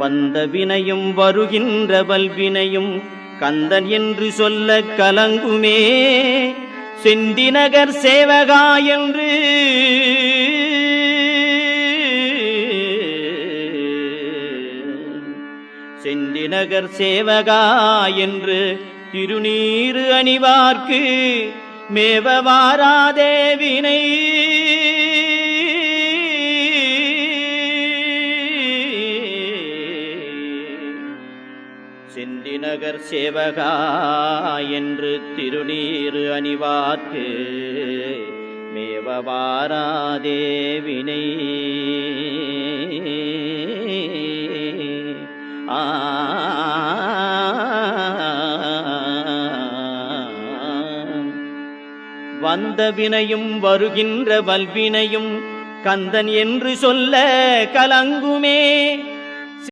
வந்த வினையும் வருகின்ற வல்வினையும் கந்தன் என்று சொல்ல கலங்குமே. செந்திநகர் சேவகா என்று செந்திநகர் சேவகா என்று திருநீறு அணிவார்க்கு மேவ வாராதே வினை. செந்திநகர் சேவகா என்று திருநீறு அணிவார்க்கு மேவ வாராதே வினை. வந்த வினையும் வருகின்ற வல்வினையும் கந்தன் என்று சொல்ல கலங்குமே.